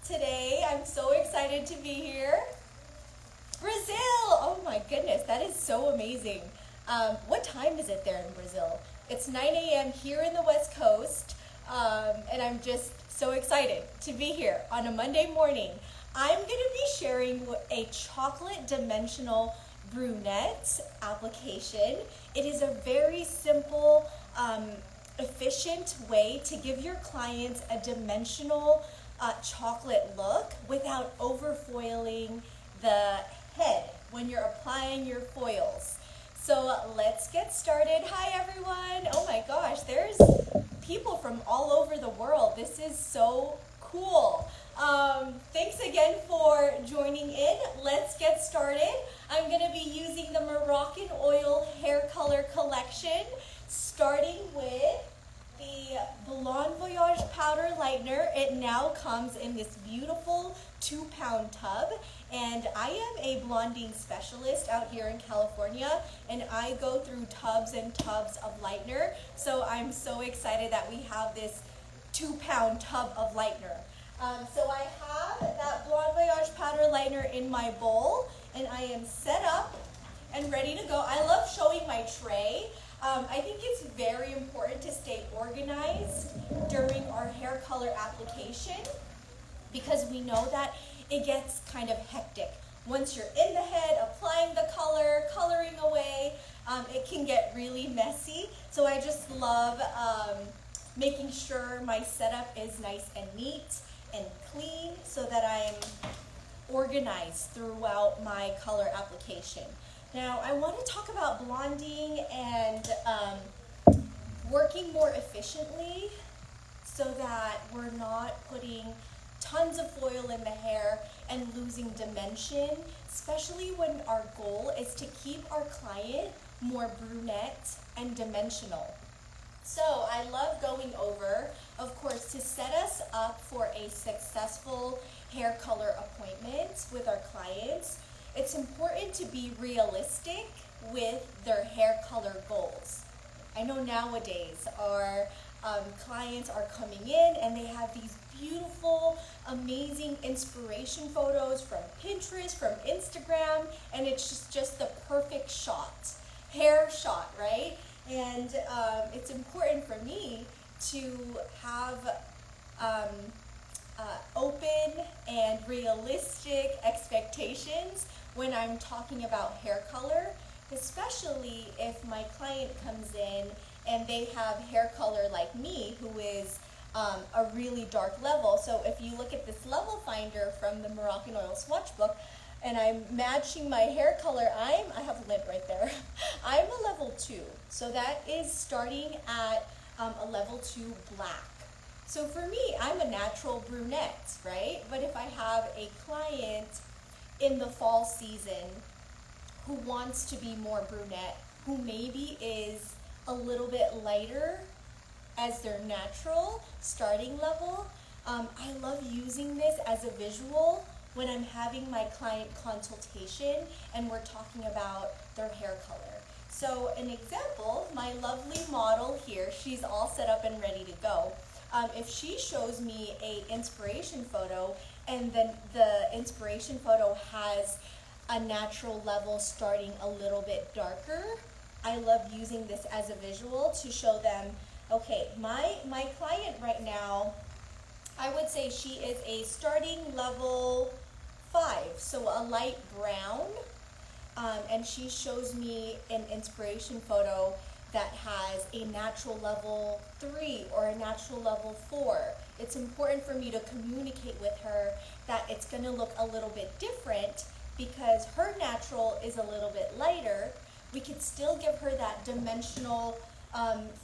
today. I'm so excited to be here. Brazil! Oh my goodness, that is so amazing. What time is it there in Brazil? It's 9 a.m. here in the West Coast, and I'm just so excited to be here on a Monday morning. I'm going to be sharing a chocolate dimensional brunette application. It is a very simple, efficient way to give your clients a dimensional chocolate look without overfoiling the head when you're applying your foils. So let's get started. Hi everyone. Oh my gosh, there's people from all over the world. This is so cool. Thanks again for joining in. Let's get started. I'm going to be using the Moroccan Oil Hair Color Collection, starting with the Voyage Powder Lightener. It now comes in this beautiful 2-pound tub, and I am a blonding specialist out here in California, and I go through tubs and tubs of lightener, so I'm so excited that we have this 2-pound tub of lightener. So I have that Voyage Powder Lightener in my bowl, and I am set up and ready to go. I love showing my tray. I think it's very important to stay organized during our hair color application because we know that it gets kind of hectic. Once you're in the head, applying the color, coloring away, it can get really messy. So I just love making sure my setup is nice and neat and clean so that I'm organized throughout my color application. Now, I want to talk about blonding and working more efficiently so that we're not putting tons of foil in the hair and losing dimension, especially when our goal is to keep our client more brunette and dimensional. So I love going over, of course, to set us up for a successful hair color appointment with our clients. It's important to be realistic with their hair color goals. I know nowadays our clients are coming in and they have these beautiful, amazing inspiration photos from Pinterest, from Instagram, and it's just the perfect shot, hair shot, right? And it's important for me to have open and realistic expectations when I'm talking about hair color, especially if my client comes in and they have hair color like me, who is a really dark level. So if you look at this level finder from the Moroccan Oil Swatch book, and I'm matching my hair color, I have a lint right there. I'm a level 2, so that is starting at a level 2 black. So for me, I'm a natural brunette, right? But if I have a client in the fall season who wants to be more brunette, who maybe is a little bit lighter as their natural starting level, I love using this as a visual when I'm having my client consultation and we're talking about their hair color. So an example, my lovely model here, she's all set up and ready to go. If she shows me a inspiration photo and then the inspiration photo has a natural level starting a little bit darker, I love using this as a visual to show them, okay, my client right now, I would say she is a starting level 5, so a light brown, and she shows me an inspiration photo that has a natural level 3 or a natural level 4. It's important for me to communicate with her that it's going to look a little bit different because her natural is a little bit lighter. We could still give her that dimensional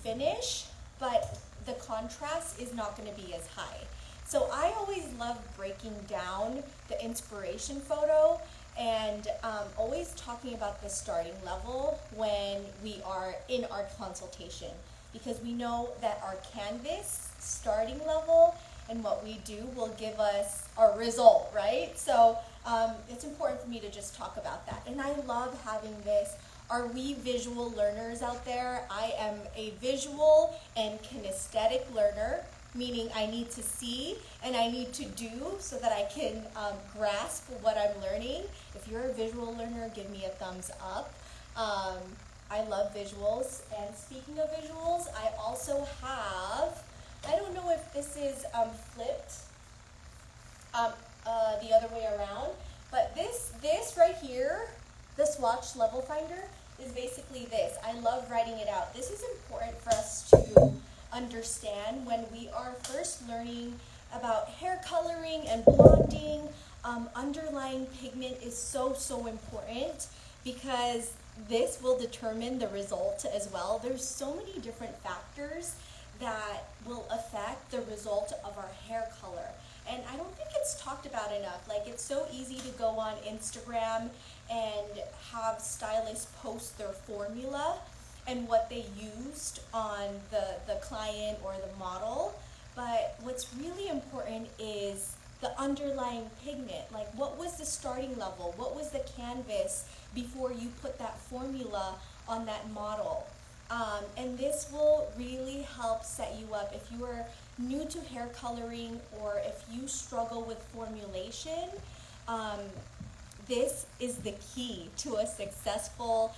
finish, but the contrast is not going to be as high. So I always love breaking down the inspiration photo and always talking about the starting level when we are in our consultation, because we know that our canvas starting level and what we do will give us our result, right? So it's important for me to just talk about that. And I love having this. Are we visual learners out there? I am a visual and kinesthetic learner. meaning I need to see and I need to do so that I can grasp what I'm learning. If you're a visual learner, give me a thumbs up. I love visuals, and speaking of visuals, I also have, I don't know if this is flipped the other way around, but this right here, the swatch level finder, is basically this. I love writing it out. This is important for us to understand when we are first learning about hair coloring and blonding. Underlying pigment is so important because this will determine the result as well. There's so many different factors that will affect the result of our hair color. And I don't think it's talked about enough. Like, it's so easy to go on Instagram and have stylists post their formula and what they used on the client or the model. But what's really important is the underlying pigment. Like, what was the starting level? What was the canvas before you put that formula on that model? And this will really help set you up if you are new to hair coloring or if you struggle with formulation. This is the key to a successful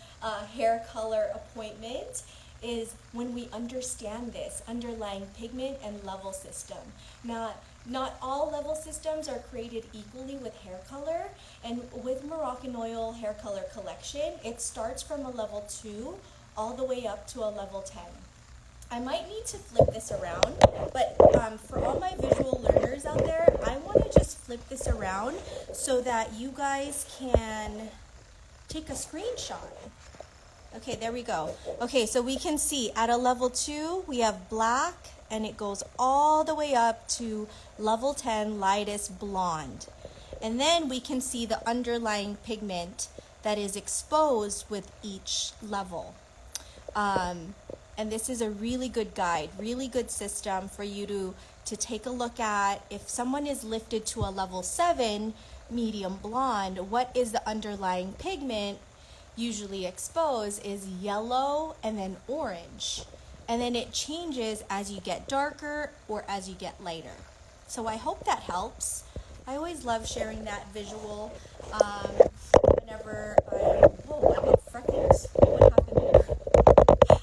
hair color appointment, is when we understand this underlying pigment and level system. Not all level systems are created equally with hair color, and with Moroccan Hair Color Collection, it starts from a level 2 all the way up to a level 10. I might need to flip this around, but for all my visual learners out there, I want to just flip this around so that you guys can take a screenshot. Okay, there we go. Okay, so we can see at a level 2, we have black, and it goes all the way up to level 10, lightest blonde. And then we can see the underlying pigment that is exposed with each level. And this is a really good guide, really good system for you to take a look at. If someone is lifted to a level 7, medium blonde, what is the underlying pigment usually exposed is yellow and then orange. And then it changes as you get darker or as you get lighter. So I hope that helps. I always love sharing that visual whenever I got freckles. What happened there?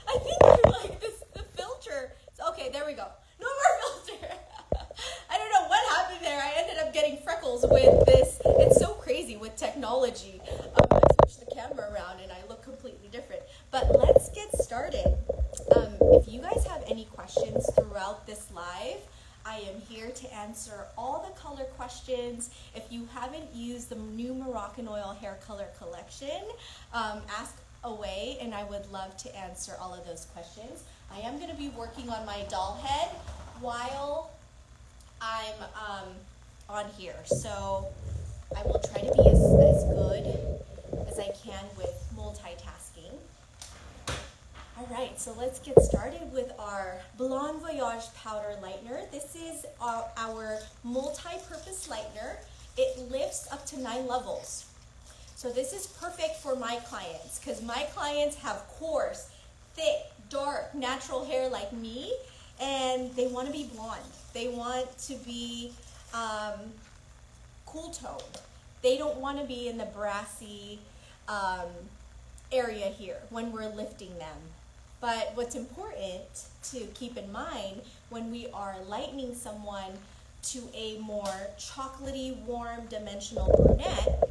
I think I like the filter. Okay, there we go. No more filter. I don't know what happened there. I ended up getting freckles with this. It's so crazy with technology. I switched the camera around and I look completely different. But let's get started. If you guys have any questions throughout this live, I am here to answer all the color questions. If you haven't used the new Moroccan Hair Color Collection, ask away and I would love to answer all of those questions. I am going to be working on my doll head while I'm on here, so I will try to be as good as I can with multitasking. All right, so let's get started with our Blonde Voyage Powder Lightener. This is our multi-purpose lightener. It lifts up to 9 levels. So this is perfect for my clients because my clients have coarse, thick, dark, natural hair like me, and they want to be blonde. They want to be cool toned. They don't want to be in the brassy area here when we're lifting them. But what's important to keep in mind when we are lightening someone to a more chocolatey, warm, dimensional brunette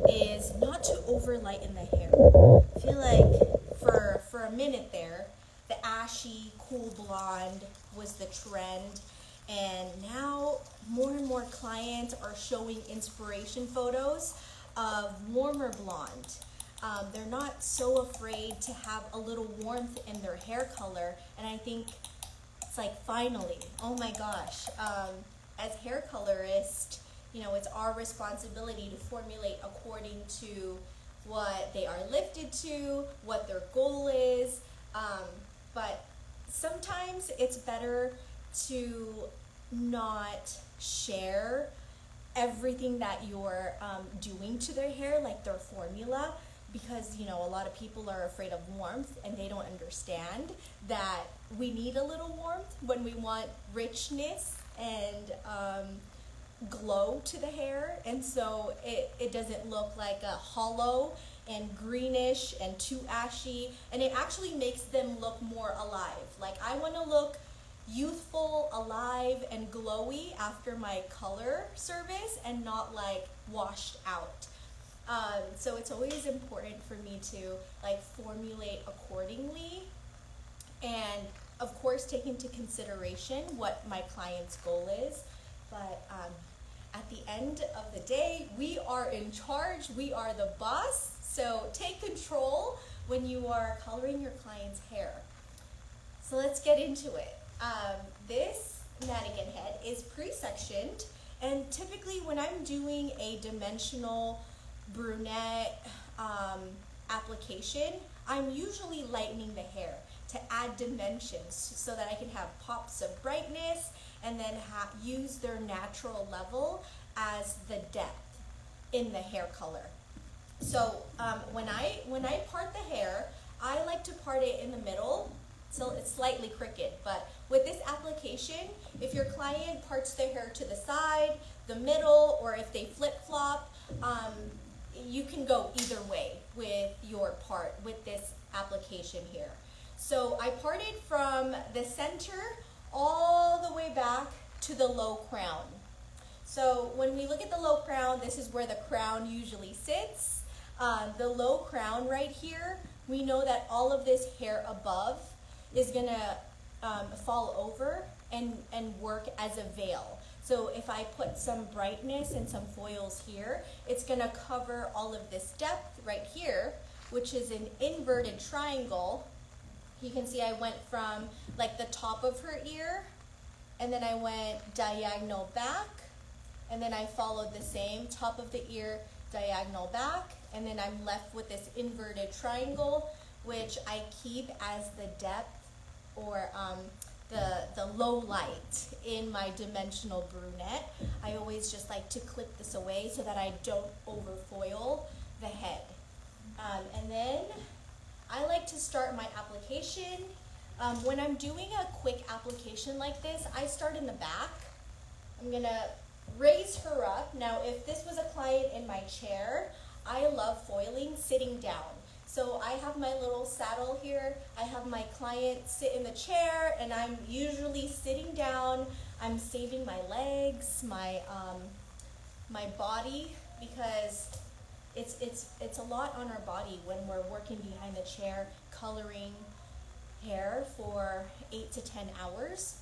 is not to over lighten the hair. I feel like for a minute there, the ashy, cool blonde was the trend. And now more and more clients are showing inspiration photos of warmer blonde. They're not so afraid to have a little warmth in their hair color, and I think it's like, finally, oh my gosh, as hair colorists, you know, it's our responsibility to formulate according to what they are lifted to, what their goal is, but sometimes it's better to not share everything that you're doing to their hair, like their formula. because, you know, a lot of people are afraid of warmth and they don't understand that we need a little warmth when we want richness and glow to the hair. And so it doesn't look like a hollow and greenish and too ashy, and it actually makes them look more alive. Like, I want to look youthful, alive, and glowy after my color service and not like washed out. So it's always important for me to like formulate accordingly, and of course take into consideration what my client's goal is. But at the end of the day, we are in charge, we are the boss, so take control when you are coloring your client's hair. So let's get into it. This mannequin head is pre-sectioned, and typically when I'm doing a dimensional brunette application, I'm usually lightening the hair to add dimensions so that I can have pops of brightness and then use their natural level as the depth in the hair color. So when I part the hair, I like to part it in the middle, so it's slightly crooked. But with this application, if your client parts their hair to the side, the middle, or if they flip-flop, you can go either way with your part with this application here. So I parted from the center all the way back to the low crown. So when we look at the low crown, this is where the crown usually sits. The low crown right here, we know that all of this hair above is gonna fall over and work as a veil. So if I put some brightness and some foils here, it's gonna cover all of this depth right here, which is an inverted triangle. You can see I went from like the top of her ear, and then I went diagonal back, and then I followed the same top of the ear, diagonal back, and then I'm left with this inverted triangle, which I keep as the depth or the low light in my dimensional brunette. I always just like to clip this away so that I don't overfoil the head. And then I like to start my application. When I'm doing a quick application like this, I start in the back. I'm gonna raise her up. Now, if this was a client in my chair, I love foiling sitting down. So I have my little saddle here. I have my client sit in the chair, and I'm usually sitting down. I'm saving my legs, my body, because it's a lot on our body when we're working behind the chair, coloring hair for 8 to 10 hours.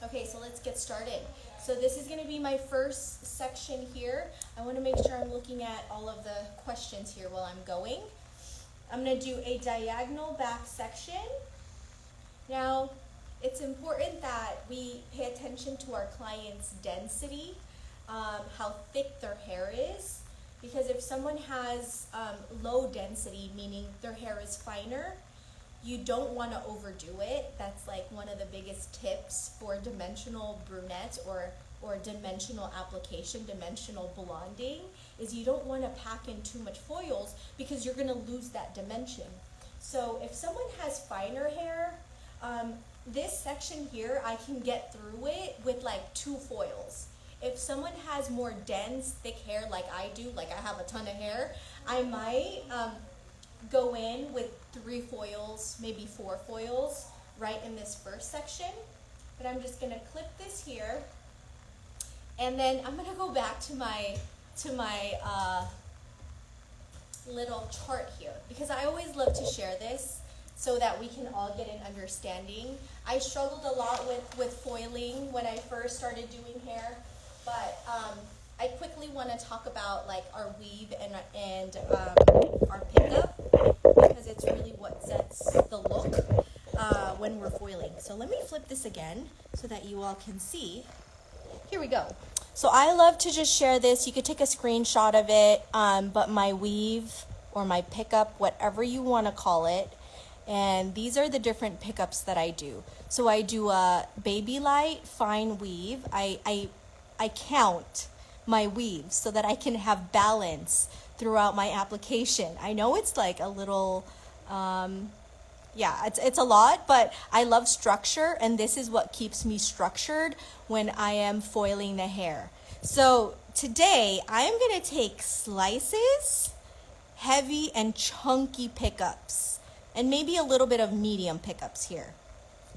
Okay, so let's get started. So this is going to be my first section here. I want to make sure I'm looking at all of the questions here while I'm going. I'm going to do a diagonal back section. Now, it's important that we pay attention to our client's density, how thick their hair is, because if someone has low density, meaning their hair is finer, you don't want to overdo it. That's like one of the biggest tips for dimensional brunettes or dimensional application, dimensional blonding, is you don't want to pack in too much foils because you're going to lose that dimension. So if someone has finer hair, this section here, I can get through it with like 2 foils. If someone has more dense, thick hair like I do, like I have a ton of hair, I might go in with 3 foils, maybe 4 foils, right in this first section. But I'm just gonna clip this here, and then I'm gonna go back to my little chart here, because I always love to share this so that we can all get an understanding. I struggled a lot with foiling when I first started doing hair, but I quickly want to talk about like our weave and our pickup, because it's really what sets the look when we're foiling. So let me flip this again so that you all can see. Here we go. So I love to just share this. You could take a screenshot of it, but my weave or my pickup, whatever you want to call it. And these are the different pickups that I do. So I do a baby light fine weave. I count my weaves so that I can have balance throughout my application. I know it's like a little, yeah, it's a lot, but I love structure, and this is what keeps me structured when I am foiling the hair. So today I am going to take slices, heavy and chunky pickups, and maybe a little bit of medium pickups here.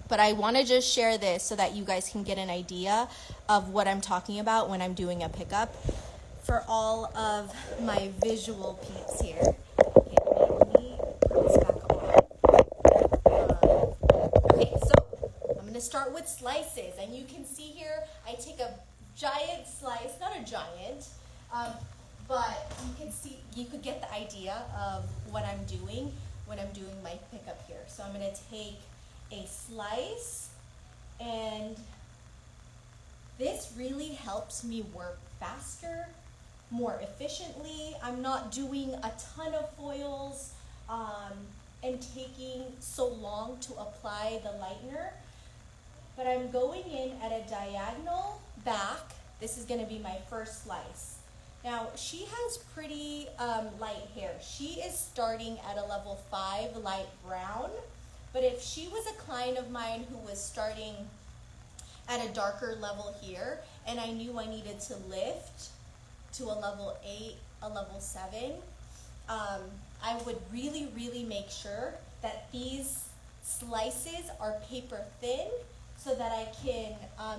But I want to just share this so that you guys can get an idea of what I'm talking about when I'm doing a pickup for all of my visual peeps here. Okay, let me put this back on. Okay, so I'm going to start with slices. And you can see here, I take a giant slice, not a giant, but you can see, you could get the idea of what I'm doing when I'm doing my pickup here. So I'm going to take a slice, and this really helps me work faster, more efficiently. I'm not doing a ton of foils and taking so long to apply the lightener, but I'm going in at a diagonal back. This is going to be my first slice. Now, she has pretty light hair. She is starting at a level 5 light brown. But if she was a client of mine who was starting at a darker level here, and I knew I needed to lift to a level 8, a level 7, I would really, really make sure that these slices are paper thin so that I can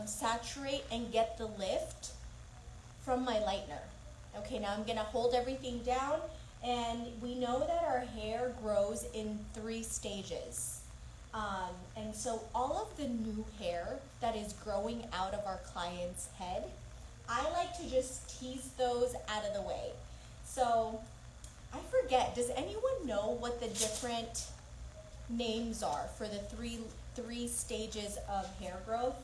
saturate and get the lift from my lightener. Okay, now I'm gonna hold everything down, and we know that our hair grows in 3 stages. And so all of the new hair that is growing out of our client's head, I like to just tease those out of the way. So I forget, does anyone know what the different names are for the three stages of hair growth?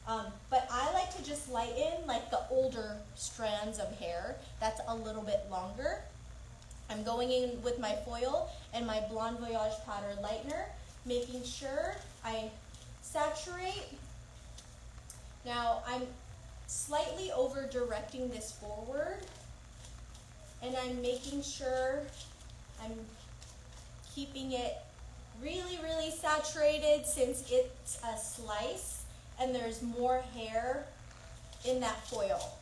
But I like to just lighten like the older strands of hair that's a little bit longer. I'm going in with my foil and my Blonde Voyage powder lightener, making sure I saturate. Now I'm slightly over directing this forward, and I'm making sure I'm keeping it really, really saturated since it's a slice and there's more hair in that foil.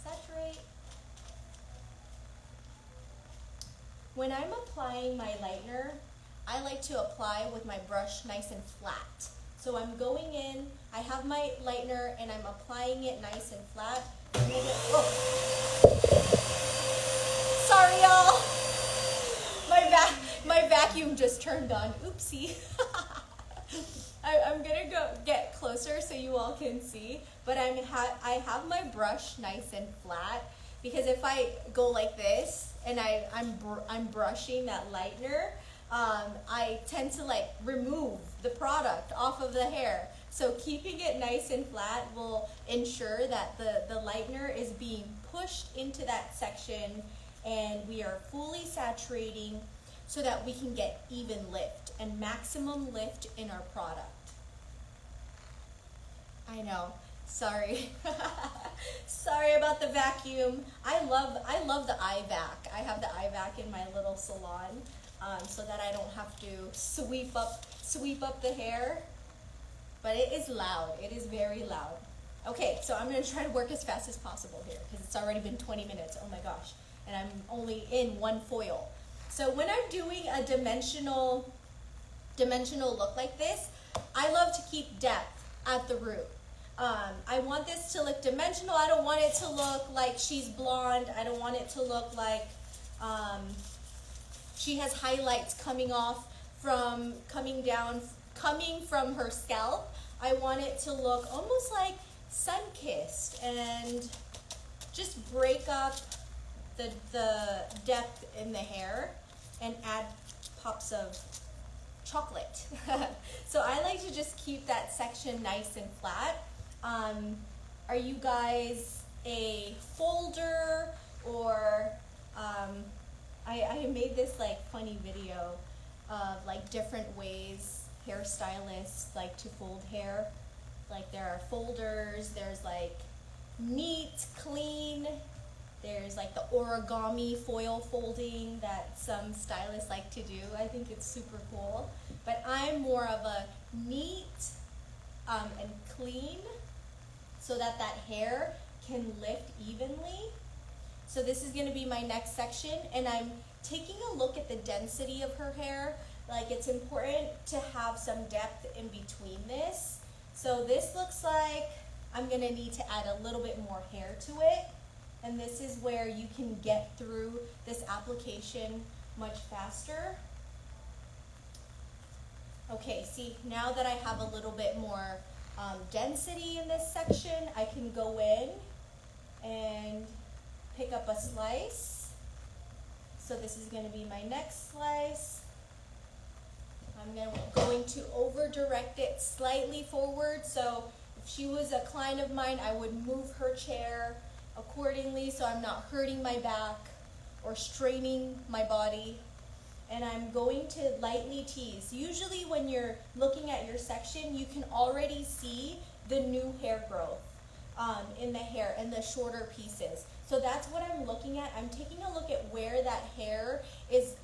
Saturate. When I'm applying my lightener, I like to apply with my brush nice and flat. So I'm going in, I have my lightener and I'm applying it nice and flat. Oh. Sorry y'all, my vacuum just turned on, oopsie. I'm gonna go get closer so you all can see, but I have my brush nice and flat, because if I go like this and I'm brushing that lightener, I tend to like remove the product off of the hair. So keeping it nice and flat will ensure that the lightener is being pushed into that section and we are fully saturating so that we can get even lift and maximum lift in our product. I know, sorry. Sorry about the vacuum. I love the eye vac. I have the eye vac in my little salon so that I don't have to sweep up the hair. But it is loud, it is very loud. Okay, so I'm gonna try to work as fast as possible here because it's already been 20 minutes, oh my gosh. And I'm only in one foil. So when I'm doing a dimensional look like this, I love to keep depth at the root. I want this to look dimensional. I don't want it to look like she's blonde. I don't want it to look like she has highlights coming from her scalp. I want it to look almost like sun-kissed and just break up the depth in the hair and add pops of chocolate. So I like to just keep that section nice and flat. Are you guys a folder, or I made this like funny video of like different ways hairstylists like to fold hair. Like there are folders, there's like neat, clean, There's like the origami foil folding that some stylists like to do. I think it's super cool. But I'm more of a neat and clean so that that hair can lift evenly. So this is gonna be my next section, and I'm taking a look at the density of her hair. Like, it's important to have some depth in between this. So this looks like I'm gonna need to add a little bit more hair to it. And this is where you can get through this application much faster. Okay, see, now that I have a little bit more density in this section, I can go in and pick up a slice. So this is gonna be my next slice. I'm going to over direct it slightly forward. So if she was a client of mine, I would move her chair accordingly so I'm not hurting my back or straining my body. And I'm going to lightly tease. Usually when you're looking at your section, you can already see the new hair growth in the hair and the shorter pieces. So that's what I'm looking at. I'm taking a look at where that hair is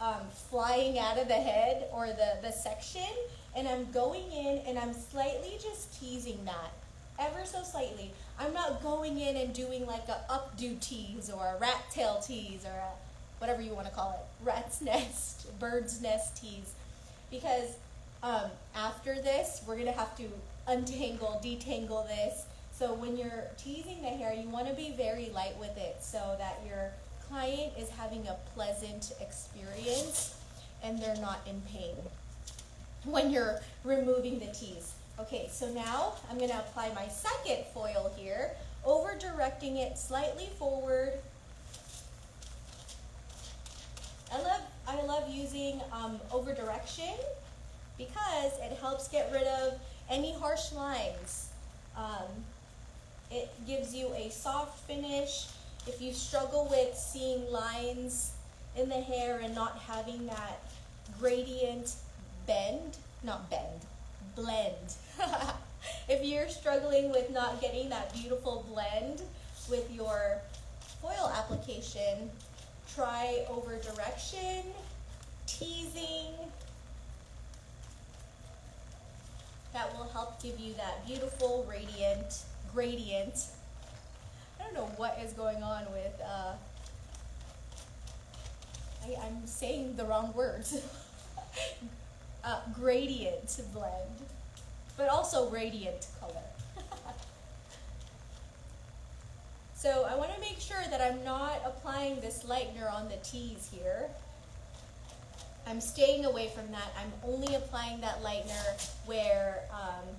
flying out of the head or the section, and I'm going in and I'm slightly just teasing that, ever so slightly. I'm not going in and doing like a updo tease or a rat tail tease or a whatever you want to call it, rat's nest, bird's nest tease, because after this, we're gonna have to untangle, detangle this. So when you're teasing the hair, you want to be very light with it so that your client is having a pleasant experience and they're not in pain when you're removing the tease. Okay, so now I'm going to apply my second foil here, over directing it slightly forward. I love using over direction because it helps get rid of any harsh lines. It gives you a soft finish. If you struggle with seeing lines in the hair and not having that gradient blend. If you're struggling with not getting that beautiful blend with your foil application, try over direction, teasing. That will help give you that beautiful radiant gradient. I don't know what is going on with, I'm saying the wrong words. Gradient blend, but also radiant color. So I want to make sure that I'm not applying this lightener on the tees here. I'm staying away from that. I'm only applying that lightener where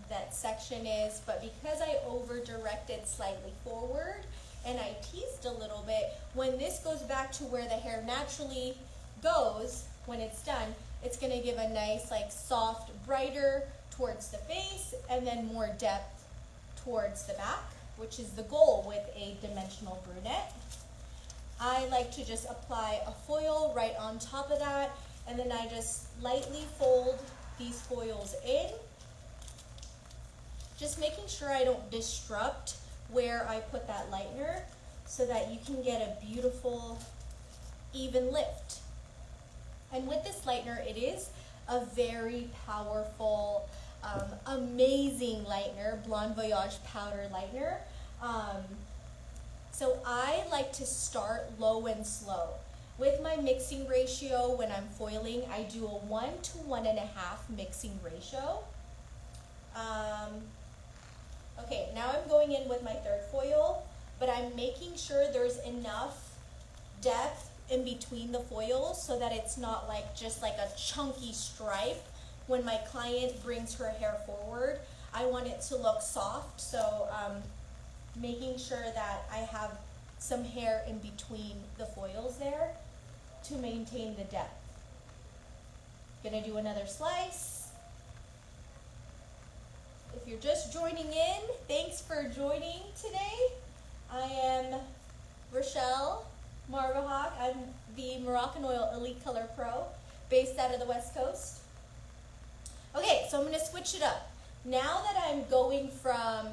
that section is, but because I over directed slightly forward and I teased a little bit, when this goes back to where the hair naturally goes when it's done, it's gonna give a nice like soft, brighter towards the face and then more depth towards the back, which is the goal with a dimensional brunette. I like to just apply a foil right on top of that, and then I just lightly fold these foils in, just making sure I don't disrupt where I put that lightener so that you can get a beautiful, even lift. And with this lightener, it is a very powerful, amazing lightener, Blonde Voyage powder lightener. So I like to start low and slow. With my mixing ratio, when I'm foiling, I do a 1 to 1.5 mixing ratio. Okay, now I'm going in with my third foil, but I'm making sure there's enough depth in between the foils so that it's not like just like a chunky stripe. When my client brings her hair forward, I want it to look soft, so making sure that I have some hair in between the foils there to maintain the depth. Gonna do another slice. If you're just joining in, thanks for joining today. I am Rochelle Marvahawk. I'm the Moroccan Oil Elite Color Pro based out of the West Coast. Okay, so I'm gonna switch it up. Now that I'm going from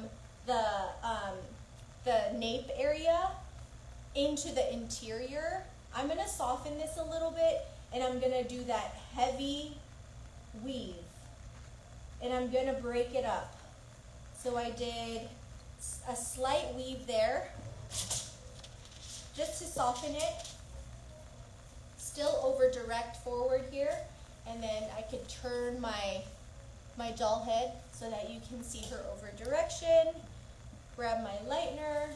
the nape area into the interior. I'm gonna soften this a little bit, and I'm gonna do that heavy weave. And I'm gonna break it up. So I did a slight weave there, just to soften it. Still over direct forward here, and then I could turn my doll head so that you can see her over direction. Grab my lightener.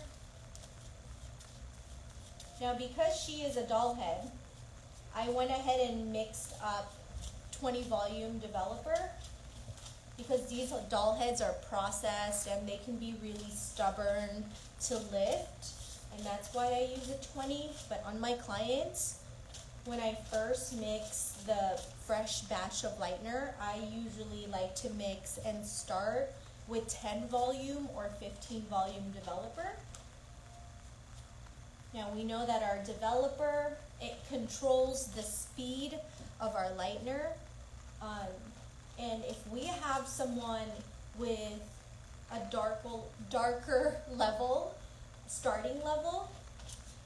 Now because she is a doll head, I went ahead and mixed up 20 volume developer, because these doll heads are processed and they can be really stubborn to lift, and that's why I use a 20. But on my clients, when I first mix the fresh batch of lightener, I usually like to mix and start with 10 volume or 15 volume developer. Now we know that our developer, it controls the speed of our lightener. And if we have someone with a darker level, starting level,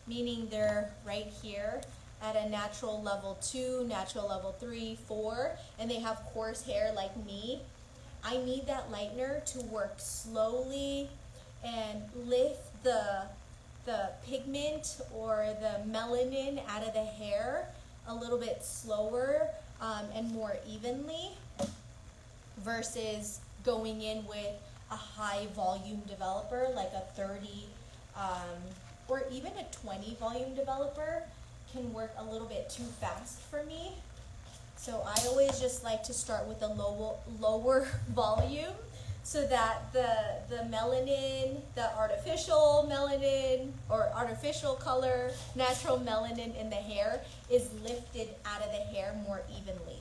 meaning they're right here at a natural level 2, natural level 3, 4, and they have coarse hair like me, I need that lightener to work slowly and lift the pigment or the melanin out of the hair a little bit slower and more evenly, versus going in with a high volume developer like a 30 or even a 20 volume developer can work a little bit too fast for me. So I always just like to start with a lower volume, so that the melanin, the artificial melanin or artificial color, natural melanin in the hair is lifted out of the hair more evenly.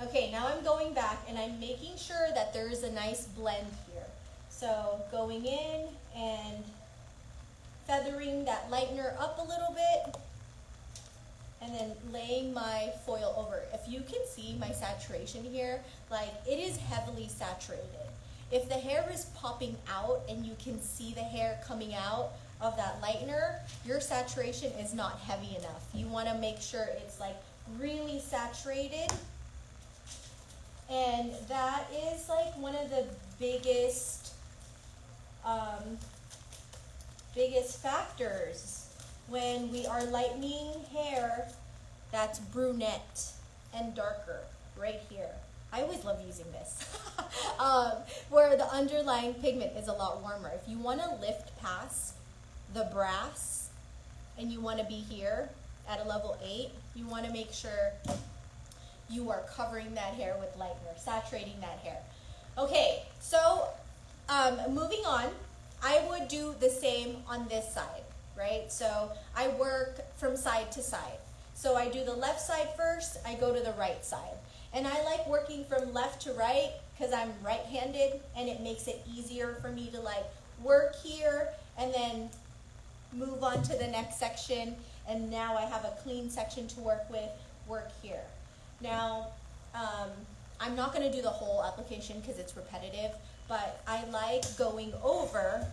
Okay, now I'm going back and I'm making sure that there is a nice blend here. So going in and feathering that lightener up a little bit, and then laying my foil over. If you can see my saturation here, like it is heavily saturated. If the hair is popping out and you can see the hair coming out of that lightener, your saturation is not heavy enough. You want to make sure it's like really saturated. And that is like one of the biggest factors when we are lightening hair that's brunette and darker, right here. I always love using this. Where the underlying pigment is a lot warmer. If you want to lift past the brass and you want to be here at a level 8, you want to make sure you are covering that hair with lightener, saturating that hair. Okay, so moving on, I would do the same on this side, right? So I work from side to side. So I do the left side first, I go to the right side. And I like working from left to right because I'm right-handed, and it makes it easier for me to like work here and then move on to the next section. And now I have a clean section to work with, work here. Now, I'm not going to do the whole application because it's repetitive, but I like going over,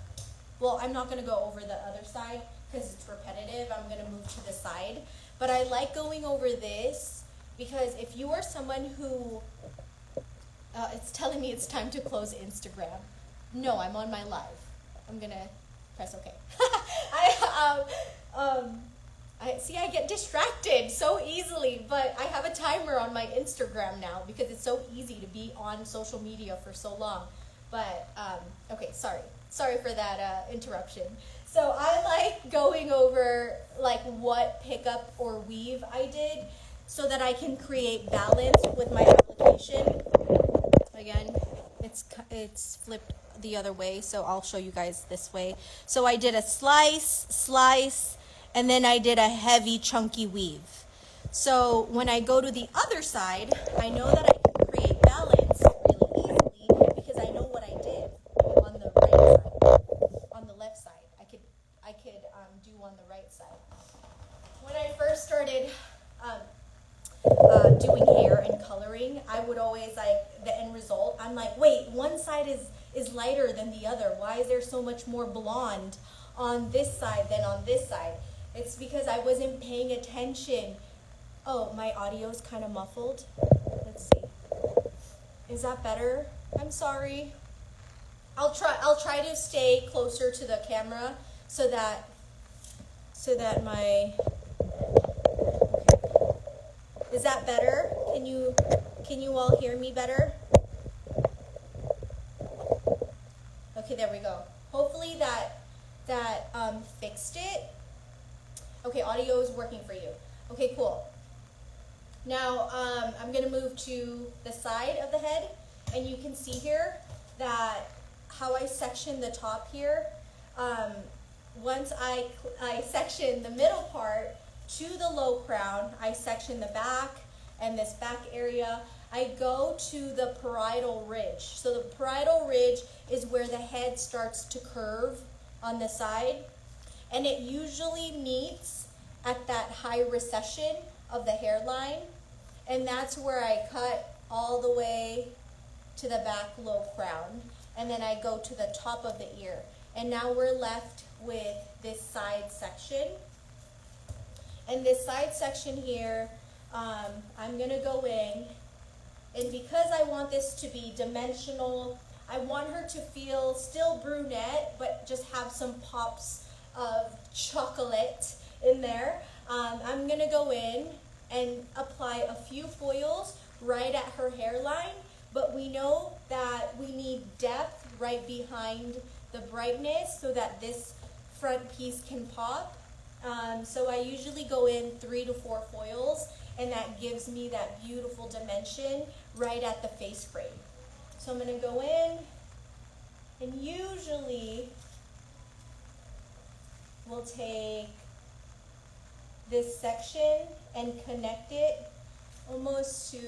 well, I'm not going to go over the other side because it's repetitive. I'm going to move to the side. But I like going over this because if you are someone who, it's telling me it's time to close Instagram. No, I'm on my live. I'm going to press OK. I get distracted so easily, but I have a timer on my Instagram now because it's so easy to be on social media for so long. But, okay, sorry for that interruption. So I like going over like what pickup or weave I did so that I can create balance with my application. Again, it's flipped the other way, so I'll show you guys this way. So I did a slice, and then I did a heavy chunky weave. So when I go to the other side, I know that I can create balance really easily because I know what I did on the right side. On the left side, I could do on the right side. When I first started doing hair and coloring, I would always like the end result. I'm like, wait, one side is lighter than the other. Why is there so much more blonde on this side than on this side. It's because I wasn't paying attention. Oh, my audio's kind of muffled. Let's see. Is that better? I'm sorry. I'll try to stay closer to the camera so that my, is that better? Can you all hear me better? Okay, there we go. Hopefully that fixed it. Okay, audio is working for you. Okay, cool. Now I'm gonna move to the side of the head, and you can see here that how I section the top here. Once I section the middle part to the low crown, I section the back and this back area. I go to the parietal ridge. So the parietal ridge is where the head starts to curve on the side, and it usually meets at that high recession of the hairline, and that's where I cut all the way to the back low crown, and then I go to the top of the ear. And now we're left with this side section. And this side section here, I'm gonna go in, and because I want this to be dimensional, I want her to feel still brunette, but just have some pops of chocolate in there. I'm gonna go in and apply a few foils right at her hairline, but we know that we need depth right behind the brightness so that this front piece can pop. So I usually go in 3 to 4 foils, and that gives me that beautiful dimension right at the face frame. So I'm gonna go in, and usually we'll take this section and connect it almost to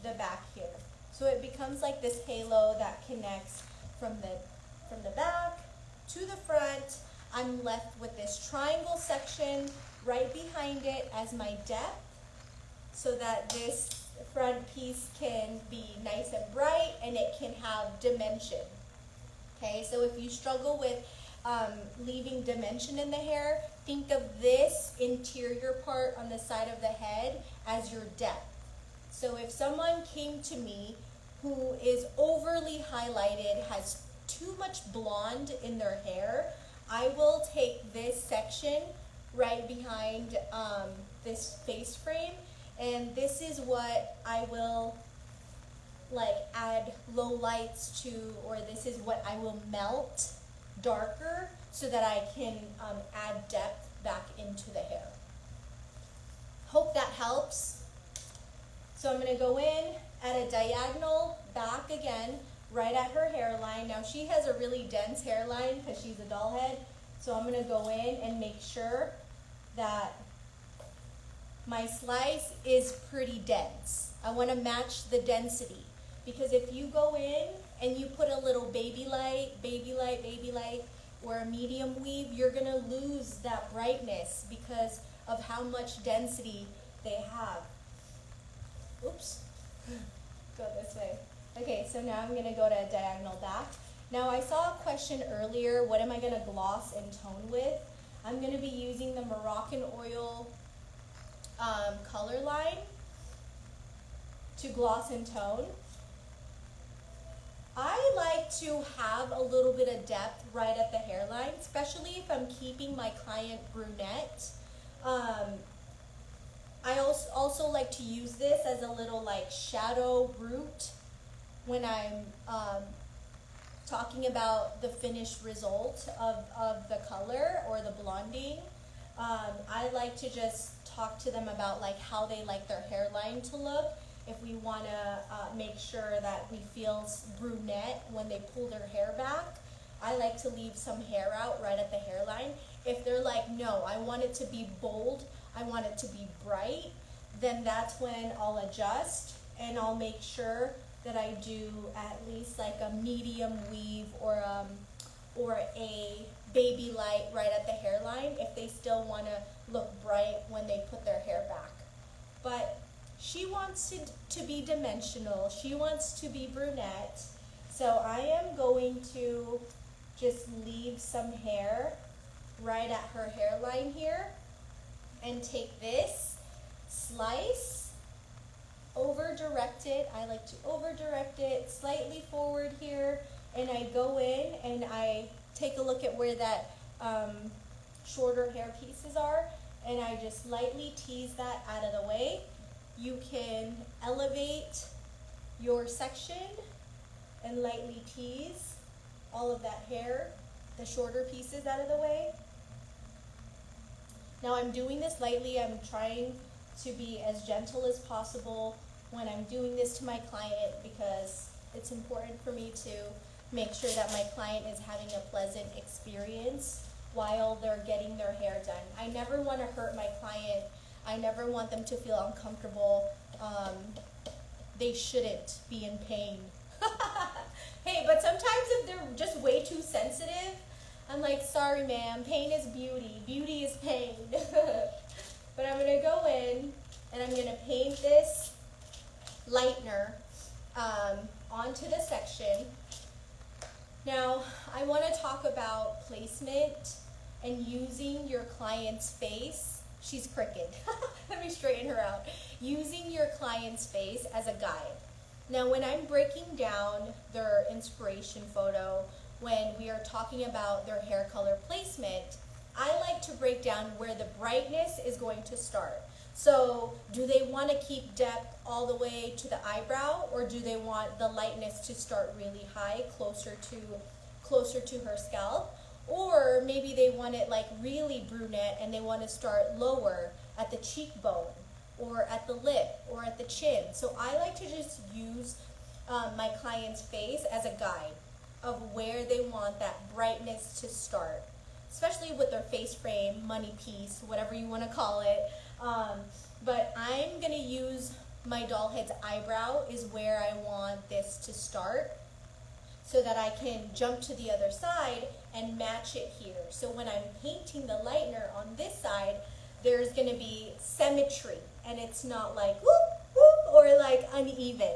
the back here. So it becomes like this halo that connects from the back to the front. I'm left with this triangle section right behind it as my depth, so that this front piece can be nice and bright and it can have dimension. Okay, so if you struggle with leaving dimension in the hair, think of this interior part on the side of the head as your depth. So if someone came to me who is overly highlighted, has too much blonde in their hair, I will take this section right behind this face frame, and this is what I will like add low lights to, or this is what I will melt darker so that I can add depth back into the hair. Hope that helps. So I'm going to go in at a diagonal back again, right at her hairline. Now she has a really dense hairline because she's a doll head, so I'm going to go in and make sure that my slice is pretty dense. I want to match the density, because if you go in and you put a little baby light, or a medium weave, you're going to lose that brightness because of how much density they have. Oops, go this way. Okay, so now I'm going to go to a diagonal back. Now I saw a question earlier, what am I going to gloss and tone with? I'm going to be using the Moroccan oil color line to gloss and tone. I like to have a little bit of depth right at the hairline, especially if I'm keeping my client brunette. I also like to use this as a little like shadow root when I'm talking about the finished result of the color or the blonding. I like to just talk to them about like how they like their hairline to look. If we want to make sure that we feel brunette when they pull their hair back, I like to leave some hair out right at the hairline. If they're like, no, I want it to be bold, I want it to be bright, then that's when I'll adjust, and I'll make sure that I do at least like a medium weave or a baby light right at the hairline if they still want to look bright when they put their hair back. But she wants to be dimensional. She wants to be brunette. So I am going to just leave some hair right at her hairline here, and take this, slice, over direct it. I like to over direct it slightly forward here, and I go in and I take a look at where that shorter hair pieces are, and I just lightly tease that out of the way. You can elevate your section and lightly tease all of that hair, the shorter pieces, out of the way. Now I'm doing this lightly. I'm trying to be as gentle as possible when I'm doing this to my client, because it's important for me to make sure that my client is having a pleasant experience while they're getting their hair done. I never want to hurt my client. I never want them to feel uncomfortable. They shouldn't be in pain. Hey, but sometimes if they're just way too sensitive, I'm like, sorry ma'am, pain is beauty. Beauty is pain. But I'm going to go in and I'm going to paint this lightener onto the section. Now, I want to talk about placement and using your client's face. She's crooked. Let me straighten her out. Using your client's face as a guide. Now, when I'm breaking down their inspiration photo, when we are talking about their hair color placement, I like to break down where the brightness is going to start. So, do they want to keep depth all the way to the eyebrow, or do they want the lightness to start really high, closer to her scalp? Or maybe they want it like really brunette and they want to start lower at the cheekbone, or at the lip, or at the chin. So I like to just use my client's face as a guide of where they want that brightness to start, especially with their face frame, money piece, whatever you want to call it. But I'm going to use my doll head's eyebrow is where I want this to start, so that I can jump to the other side and match it here. So when I'm painting the lightener on this side, there's going to be symmetry, and it's not like whoop, whoop, or like uneven.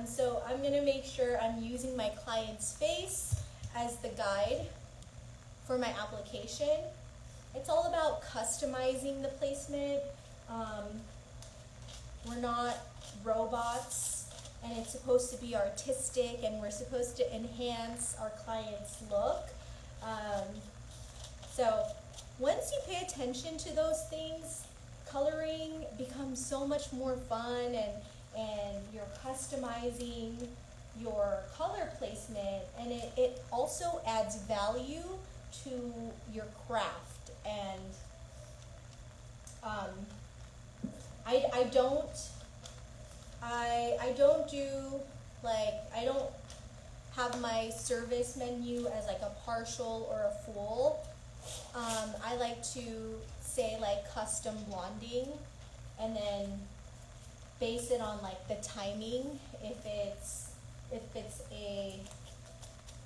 So I'm going to make sure I'm using my client's face as the guide for my application. It's all about customizing the placement. We're not robots, and it's supposed to be artistic, and we're supposed to enhance our client's look. So once you pay attention to those things, coloring becomes so much more fun, and you're customizing your color placement, and it also adds value to your craft. And I don't have my service menu as like a partial or a full. I like to say like custom blonding, and then base it on like the timing. If it's a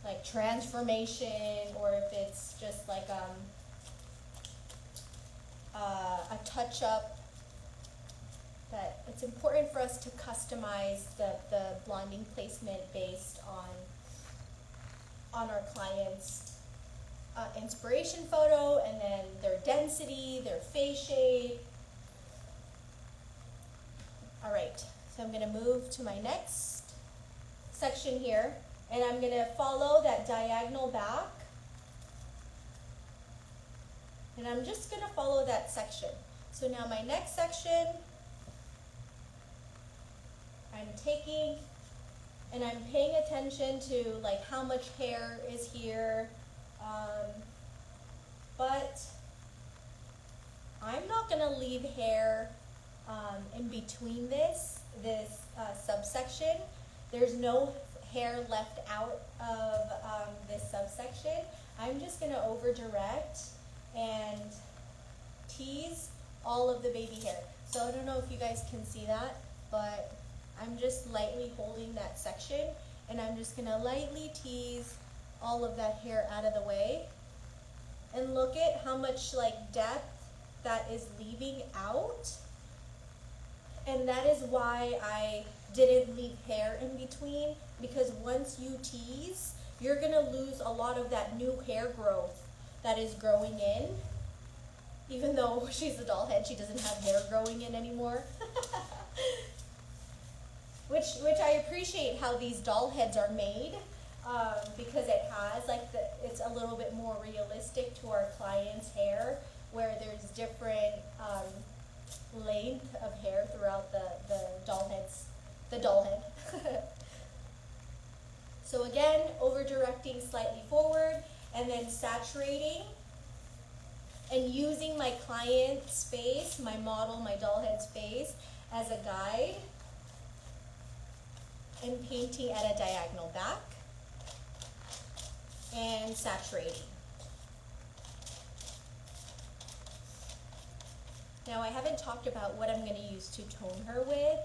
like transformation, or if it's just like a touch up, that it's important for us to customize the blonding placement based on our clients' inspiration photo, and then their density, their face shape. All right, so I'm going to move to my next section here, and I'm going to follow that diagonal back, and I'm just going to follow that section. So now my next section, I'm taking and I'm paying attention to like how much hair is here, but I'm not going to leave hair in between this subsection. There's no hair left out of this subsection. I'm just going to over direct and tease all of the baby hair. So I don't know if you guys can see that, but I'm just lightly holding that section, and I'm just going to lightly tease all of that hair out of the way. And look at how much like depth that is leaving out. And that is why I didn't leave hair in between, because once you tease, you're gonna lose a lot of that new hair growth that is growing in. Even though she's a doll head, she doesn't have hair growing in anymore. Which I appreciate how these doll heads are made, because it has like it's a little bit more realistic to our clients' hair, where there's different length of hair throughout the doll head. So again, over directing slightly forward and then saturating and using my client's face, my model, my doll head's face as a guide, and painting at a diagonal back and saturating. Now I haven't talked about what I'm going to use to tone her with,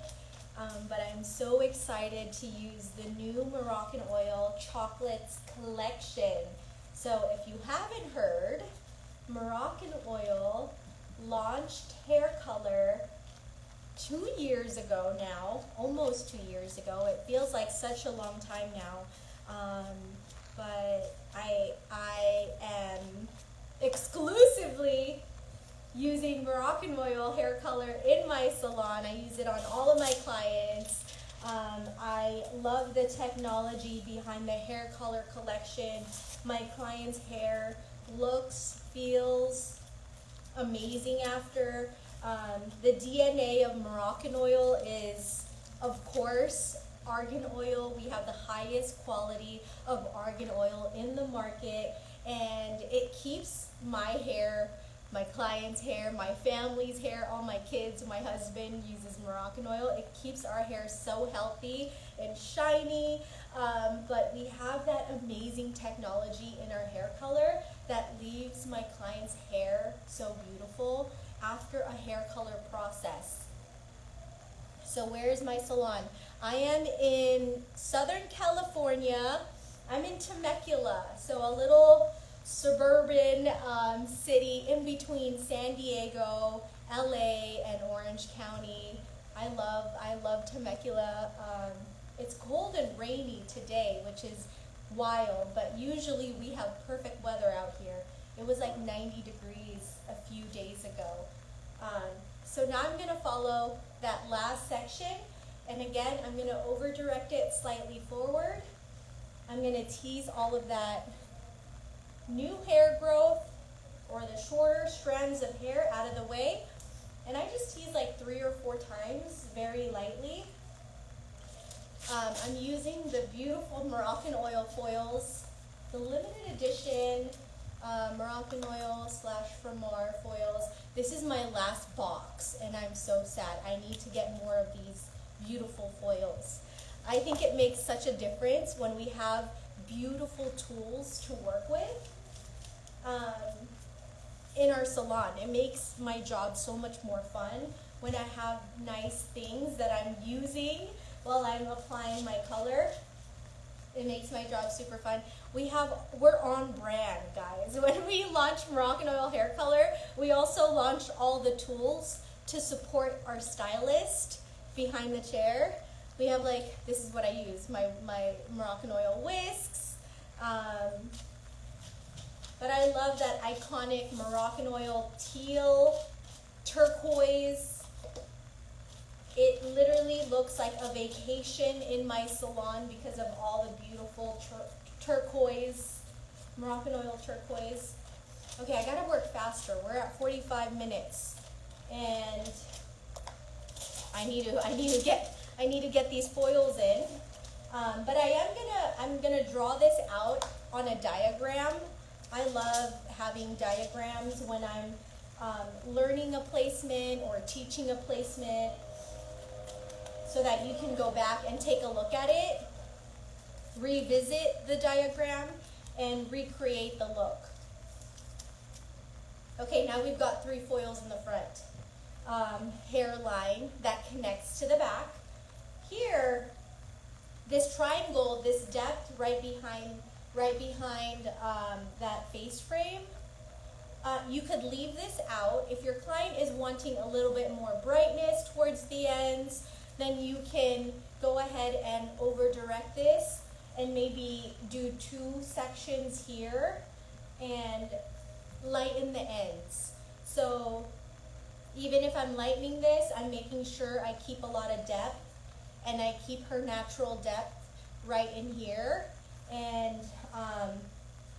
but I'm so excited to use the new Moroccan Oil Chocolates collection. So if you haven't heard, Moroccan Oil launched hair color 2 years ago now, almost 2 years ago. It feels like such a long time now, but I am exclusively using Moroccan Oil hair color in my salon. I use it on all of my clients. I love the technology behind the hair color collection. My clients' hair looks, feels amazing after. The DNA of Moroccan Oil is, of course, argan oil. We have the highest quality of argan oil in the market, and it keeps my hair, my clients' hair, my family's hair, all my kids, my husband uses Moroccan oil. It keeps our hair so healthy and shiny, but we have that amazing technology in our hair color that leaves my clients' hair so beautiful after a hair color process. So where's my salon? I am in Southern California. I'm in Temecula, so a little suburban city in between San Diego, LA, and Orange County. I love Temecula. It's cold and rainy today, which is wild, but usually we have perfect weather out here. It was like 90 degrees a few days ago. So now I'm gonna follow that last section, and again, I'm gonna over direct it slightly forward. I'm gonna tease all of that new hair growth or the shorter strands of hair out of the way, and I just tease like 3 or 4 times very lightly. I'm using the beautiful Moroccan Oil foils, the limited edition Moroccan Oil / Framar foils. This is my last box, and I'm so sad. I need to get more of these beautiful foils. I think it makes such a difference when we have beautiful tools to work with in our salon. It makes my job so much more fun when I have nice things that I'm using while I'm applying my color. It makes my job super fun. We're on brand, guys. When we launched Moroccan Oil hair color, we also launched all the tools to support our stylist behind the chair. We have this is what I use, my Moroccan Oil whisks. But I love that iconic Moroccan Oil teal, turquoise. It literally looks like a vacation in my salon because of all the beautiful turquoise, Moroccan Oil turquoise. Okay, I gotta work faster. We're at 45 minutes, and I need to get these foils in. But I'm gonna draw this out on a diagram. I love having diagrams when I'm learning a placement or teaching a placement, so that you can go back and take a look at it, revisit the diagram, and recreate the look. Okay, now we've got 3 foils in the front. Hairline that connects to the back. Here, this triangle, this depth right behind that face frame, you could leave this out. If your client is wanting a little bit more brightness towards the ends, then you can go ahead and over direct this and maybe do 2 sections here and lighten the ends. So even if I'm lightening this, I'm making sure I keep a lot of depth and I keep her natural depth right in here, and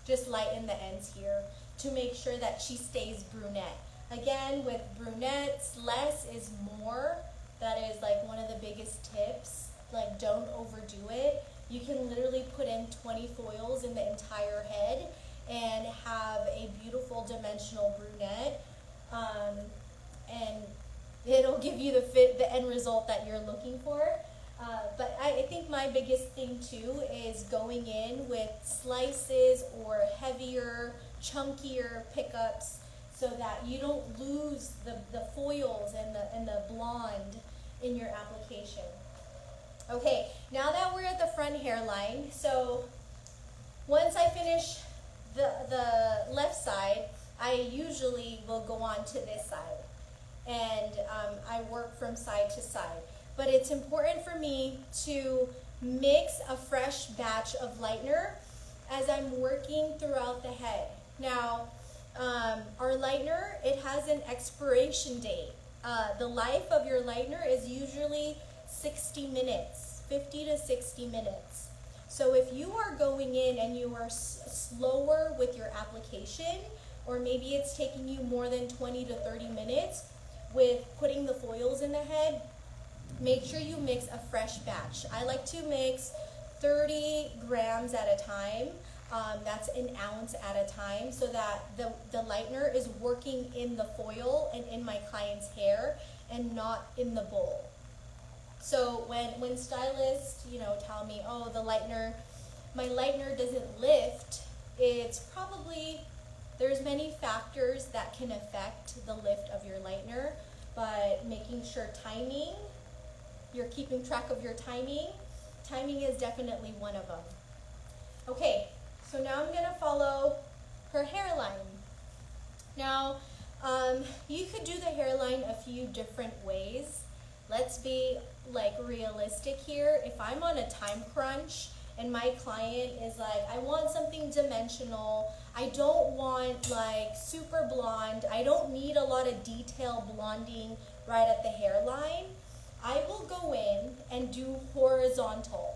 just lighten the ends here to make sure that she stays brunette. Again, with brunettes, less is more. That is like one of the biggest tips. Like, don't overdo it. You can literally put in 20 foils in the entire head and have a beautiful dimensional brunette, and it'll give you the end result that you're looking for. But I think my biggest thing too is going in with slices or heavier, chunkier pickups so that you don't lose the foils and the blonde in your application. Okay, now that we're at the front hairline, so once I finish the left side, I usually will go on to this side, and I work from side to side. But it's important for me to mix a fresh batch of lightener as I'm working throughout the head. Now, our lightener, it has an expiration date. The life of your lightener is usually 60 minutes, 50 to 60 minutes. So if you are going in and you are slower with your application, or maybe it's taking you more than 20 to 30 minutes with putting the foils in the head, make sure you mix a fresh batch. I like to mix 30 grams at a time. That's an ounce at a time, so that the lightener is working in the foil and in my client's hair and not in the bowl. So when stylists, tell me, oh, my lightener doesn't lift, it's probably, there's many factors that can affect the lift of your lightener, but making sure you're keeping track of your timing. Timing is definitely one of them. Okay, so now I'm gonna follow her hairline. Now, you could do the hairline a few different ways. Let's be realistic here. If I'm on a time crunch and my client is like, I want something dimensional, I don't want super blonde, I don't need a lot of detail blonding right at the hairline, I will go in and do horizontal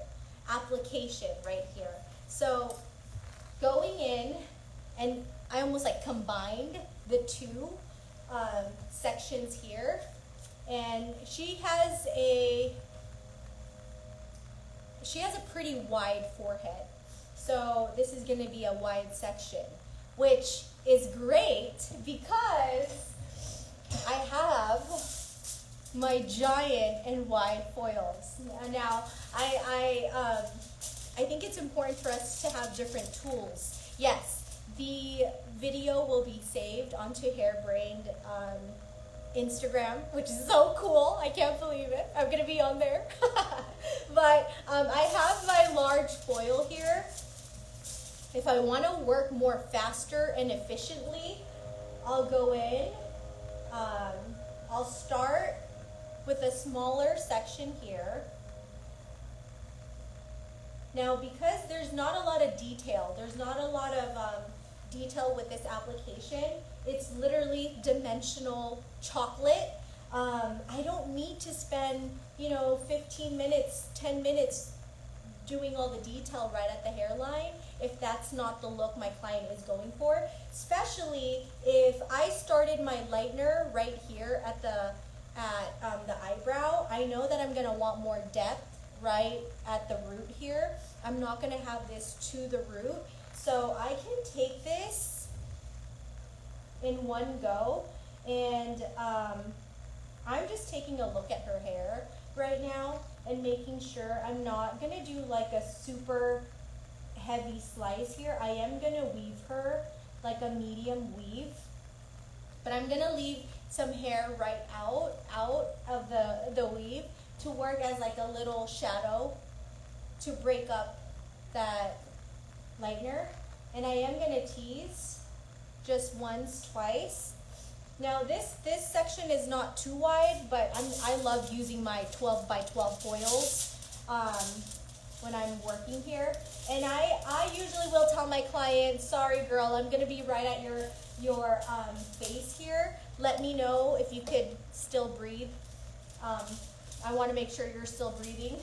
application right here. So going in, and I almost combined the 2 sections here, and she has a pretty wide forehead. So this is going to be a wide section, which is great because I have my giant and wide foils. Now, I think it's important for us to have different tools. Yes, the video will be saved onto Hairbrained Instagram, which is so cool. I can't believe it. I'm going to be on there. But I have my large foil here. If I want to work more faster and efficiently, I'll go in. I'll start with a smaller section here. Now, because there's not a lot of detail, detail with this application, it's literally dimensional chocolate. I don't need to spend, 15 minutes, 10 minutes doing all the detail right at the hairline if that's not the look my client is going for. Especially if I started my lightener right here at the eyebrow, I know that I'm gonna want more depth right at the root here. I'm not gonna have this to the root. So I can take this in one go, and I'm just taking a look at her hair right now and making sure I'm not gonna do a super heavy slice here. I am gonna weave her a medium weave, but I'm gonna leave some hair right out of the weave to work as a little shadow to break up that lightener. And I am gonna tease just once, twice. Now this section is not too wide, but I love using my 12 by 12 foils. when I'm working here. And I usually will tell my client, sorry girl, I'm gonna be right at your face here. Let me know if you could still breathe. I wanna make sure you're still breathing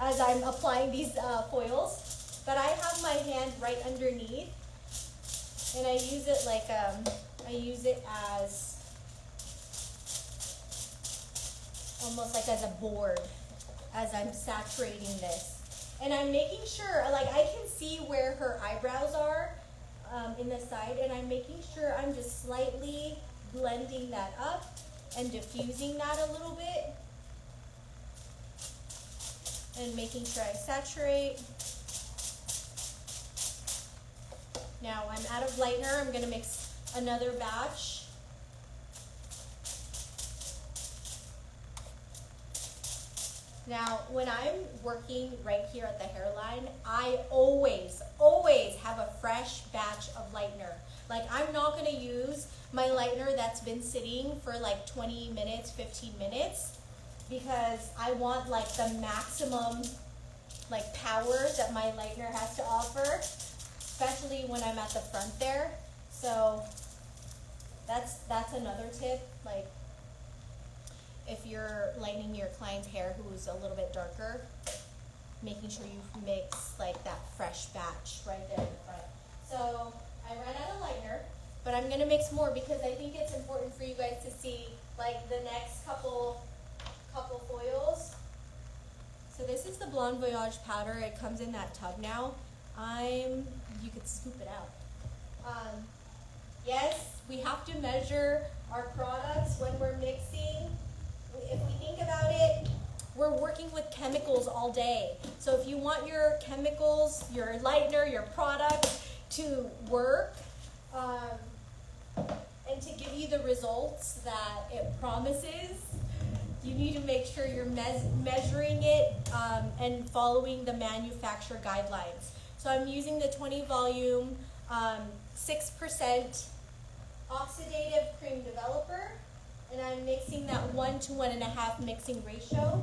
as I'm applying these foils. But I have my hand right underneath, and I use it like, I use it as, almost like as a board as I'm saturating this. And I'm making sure, like I can see where her eyebrows are in the side, and I'm making sure I'm just slightly blending that up and diffusing that a little bit. And making sure I saturate. Now I'm out of lightener. I'm gonna mix another batch. Now, when I'm working right here at the hairline, I always have a fresh batch of lightener. Like, I'm not gonna use my lightener that's been sitting for like 20 minutes, 15 minutes, because I want like the maximum like power that my lightener has to offer, especially when I'm at the front there. So that's another tip. Like, if you're lightening your client's hair who's a little bit darker, making sure you mix like that fresh batch right there in the front. So I ran out of lightener, but I'm gonna mix more because I think it's important for you guys to see like the next couple foils. So this is the Blonde Voyage powder. It comes in that tub now. You could scoop it out. Yes, we have to measure our products when we're mixing. If we think about it, we're working with chemicals all day. So if you want your chemicals, your lightener, your product to work and to give you the results that it promises, you need to make sure you're measuring it and following the manufacturer guidelines. So I'm using the 20 volume 6% oxidative cream developer. And I'm mixing that 1 to 1.5 mixing ratio.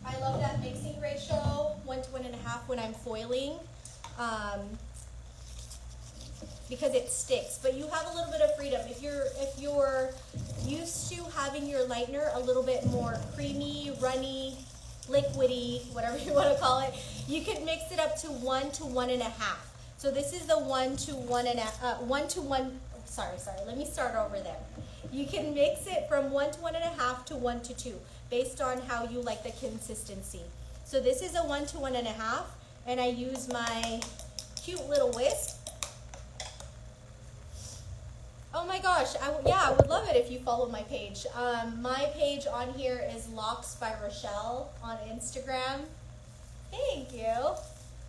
I love that mixing ratio, 1 to 1.5 when I'm foiling, because it sticks. But you have a little bit of freedom. If you're used to having your lightener a little bit more creamy, runny, liquidy, whatever you want to call it, you could mix it up to 1 to 1.5. So this is the 1 to 1. Sorry, let me start over there. You can mix it from 1 to 1.5 to 1 to 2, based on how you like the consistency. So this is a 1 to 1.5, and I use my cute little whisk. Oh my gosh, I would love it if you follow my page. My page on here is Locks by Rochelle on Instagram. Thank you.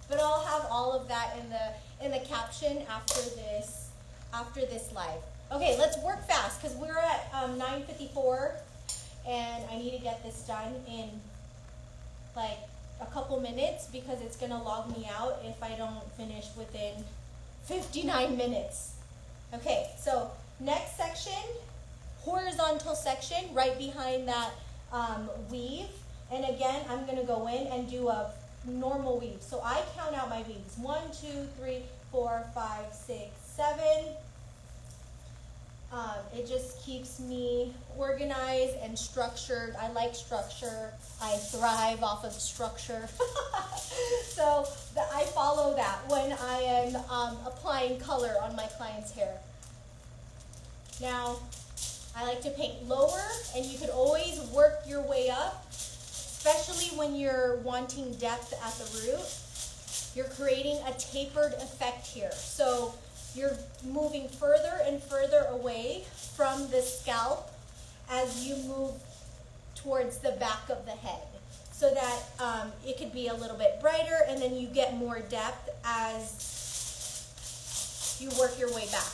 But I'll have all of that in the caption after this live. Okay, let's work fast because we're at 9:54, and I need to get this done in like a couple minutes because it's gonna log me out if I don't finish within 59 minutes. Okay, so next section, horizontal section right behind that weave, and again I'm gonna go in and do a normal weave. So I count out my weaves: 1, 2, 3, 4, 5, 6, 7. It just keeps me organized and structured. I like structure. I thrive off of structure. So I follow that when I am applying color on my client's hair. Now, I like to paint lower, and you could always work your way up, especially when you're wanting depth at the root. You're creating a tapered effect here. So you're moving further and further away from the scalp as you move towards the back of the head, so that it could be a little bit brighter, and then you get more depth as you work your way back.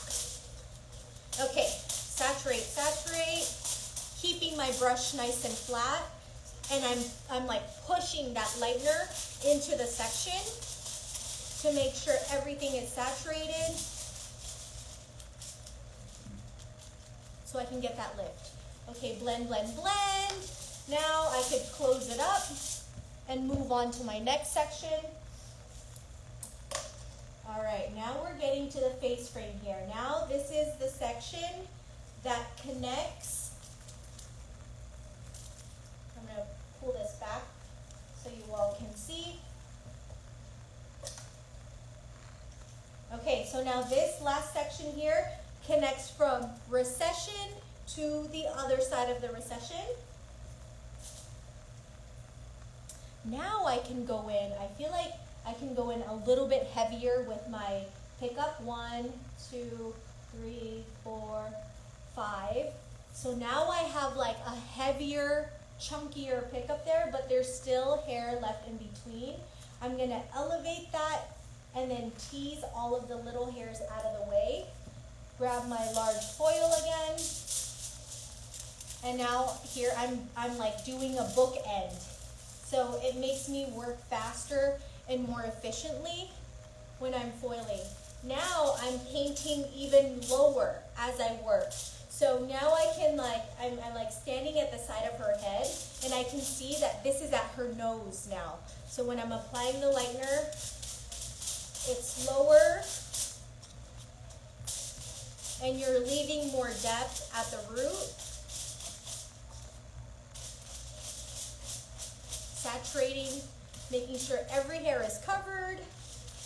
Okay, saturate, keeping my brush nice and flat, and I'm like pushing that lightener into the section to make sure everything is saturated, so I can get that lift. Okay, blend, blend, blend. Now I could close it up and move on to my next section. All right, now we're getting to the face frame here. Now this is the section that connects. I'm going to pull this back so you all can see. Okay, so now this last section here connects from recession to the other side of the recession. Now I can go in, I feel like I can go in a little bit heavier with my pickup. 1, 2, 3, 4, 5. So now I have like a heavier, chunkier pickup there, but there's still hair left in between. I'm gonna elevate that and then tease all of the little hairs out of the way. Grab my large foil again. And now here I'm like doing a bookend. So it makes me work faster and more efficiently when I'm foiling. Now I'm painting even lower as I work. So now I can I'm like standing at the side of her head, and I can see that this is at her nose now. So when I'm applying the lightener, it's lower, and you're leaving more depth at the root. Saturating, making sure every hair is covered.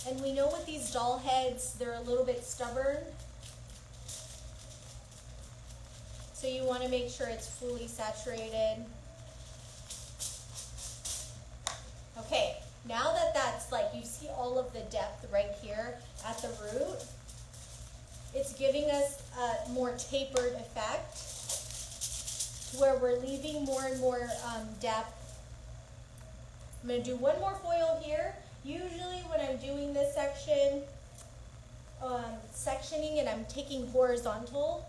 And we know with these doll heads, they're a little bit stubborn. So you want to make sure it's fully saturated. Okay, now that that's like, you see all of the depth right here at the root, it's giving us a more tapered effect where we're leaving more and more depth. I'm going to do one more foil here. Usually when I'm doing this section, sectioning and I'm taking horizontal,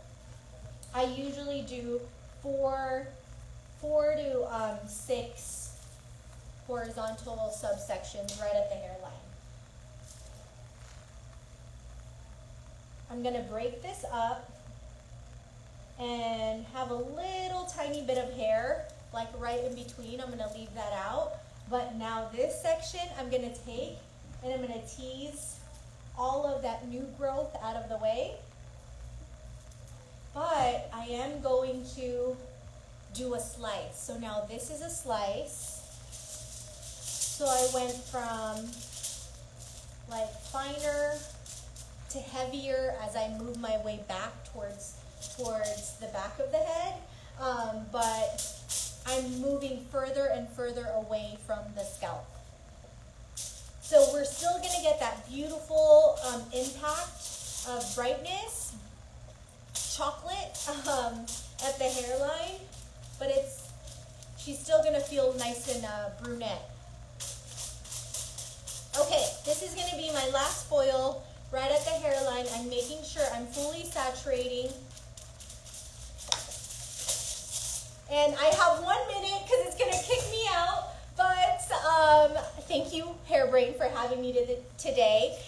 I usually do four to 6 horizontal subsections right at the hairline. I'm going to break this up and have a little tiny bit of hair, like right in between. I'm going to leave that out. But now this section I'm going to take and I'm going to tease all of that new growth out of the way. But I am going to do a slice. So now this is a slice. So I went from like finer to heavier as I move my way back towards the back of the head. But I'm moving further and further away from the scalp. So we're still going to get that beautiful impact of brightness, chocolate at the hairline, but she's still going to feel nice and brunette. Okay, this is going to be my last foil right at the hairline. I'm making sure I'm fully saturating. And I have 1 minute because it's going to kick me out. But thank you, Hairbrain, for having me today.